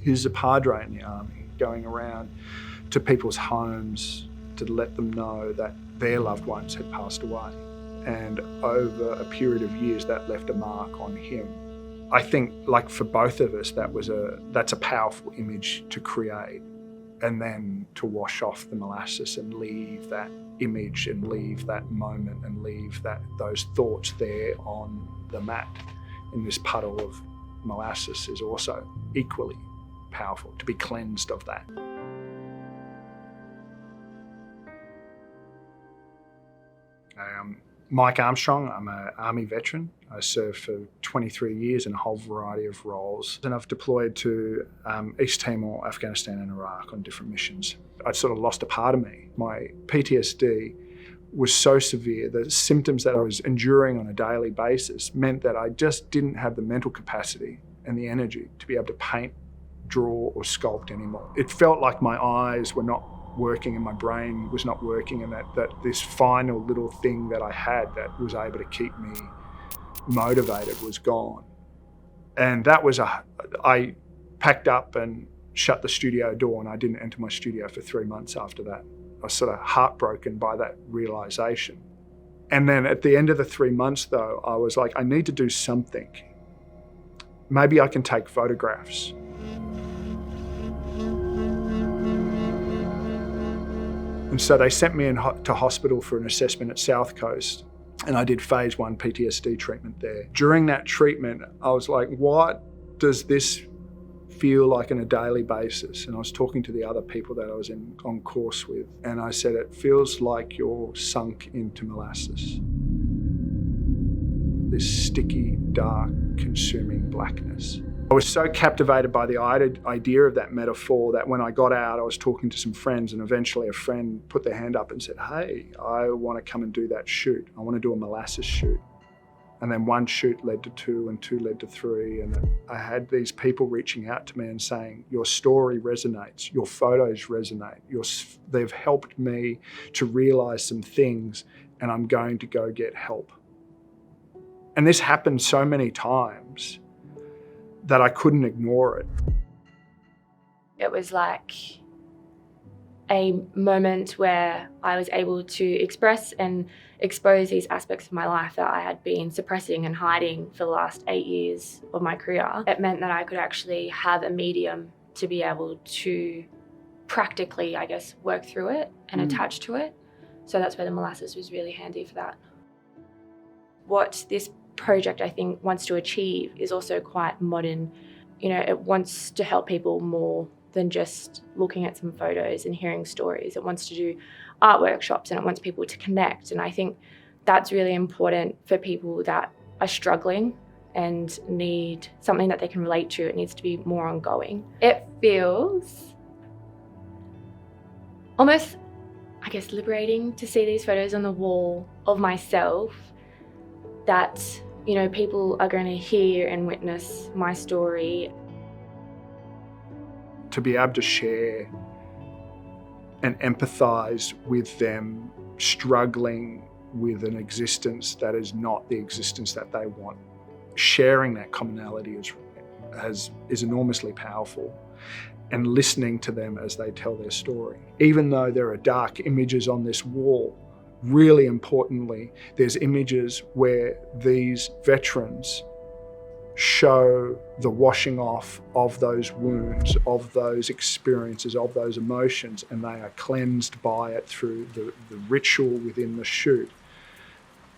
He was a padre in the army, going around to people's homes to let them know that their loved ones had passed away. And over a period of years, that left a mark on him. I think, like for both of us, that's a powerful image to create, and then to wash off the molasses and leave that image and leave that moment and leave those thoughts there on the mat in this puddle of molasses is also equally powerful, to be cleansed of that. Mike Armstrong, I'm an Army veteran. I served for 23 years in a whole variety of roles. And I've deployed to East Timor, Afghanistan and Iraq on different missions. I sort of lost a part of me. My PTSD was so severe, the symptoms that I was enduring on a daily basis meant that I just didn't have the mental capacity and the energy to be able to paint, draw or sculpt anymore. It felt like my eyes were not working and my brain was not working, and that this final little thing that I had that was able to keep me motivated was gone. And that was I packed up and shut the studio door, and I didn't enter my studio for 3 months after that. I was sort of heartbroken by that realization. And then at the end of the 3 months though, I was like, I need to do something. Maybe I can take photographs. And so they sent me to hospital for an assessment at South Coast, and I did phase 1 PTSD treatment there. During that treatment, I was like, what does this feel like on a daily basis? And I was talking to the other people that I was on course with, and I said, it feels like you're sunk into molasses. This sticky, dark, consuming blackness. I was so captivated by the idea of that metaphor that when I got out, I was talking to some friends, and eventually a friend put their hand up and said, hey, I want to come and do that shoot. I want to do a molasses shoot. And then 1 shoot led to 2 and 2 led to 3. And I had these people reaching out to me and saying, your story resonates, your photos resonate, they've helped me to realize some things, and I'm going to go get help. And this happened so many times that I couldn't ignore it. It was like a moment where I was able to express and expose these aspects of my life that I had been suppressing and hiding for the last 8 years of my career. It meant that I could actually have a medium to be able to practically, I guess, work through it and attach to it. So that's where the molasses was really handy for that. What this project, I think, wants to achieve is also quite modern. You know, it wants to help people more than just looking at some photos and hearing stories. It wants to do art workshops, and it wants people to connect. And I think that's really important for people that are struggling and need something that they can relate to. It needs to be more ongoing. It feels almost, I guess, liberating to see these photos on the wall of myself that, you know, people are going to hear and witness my story. To be able to share and empathize with them struggling with an existence that is not the existence that they want. Sharing that commonality is enormously powerful, and listening to them as they tell their story. Even though there are dark images on this wall, really importantly, there's images where these veterans show the washing off of those wounds, of those experiences, of those emotions, and they are cleansed by it through the ritual within the shoot.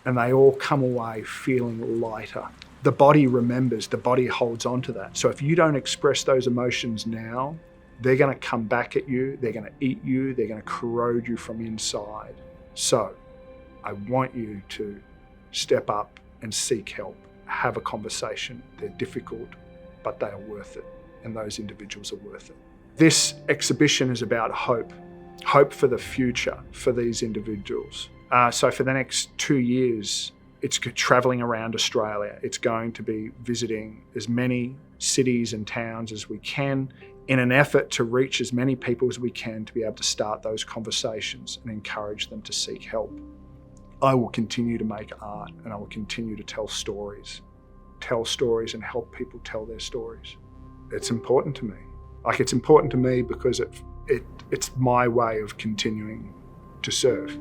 And they all come away feeling lighter. The body remembers, the body holds on to that. So if you don't express those emotions now, they're going to come back at you, they're going to eat you, they're going to corrode you from inside. So I want you to step up and seek help, have a conversation. They're difficult, but they are worth it, and those individuals are worth it. This exhibition is about hope for the future for these individuals. So for the next 2 years, it's traveling around Australia. It's going to be visiting as many cities and towns as we can in an effort to reach as many people as we can to be able to start those conversations and encourage them to seek help. I will continue to make art, and I will continue to tell stories and help people tell their stories. It's important to me. Like, it's important to me because it's my way of continuing to serve.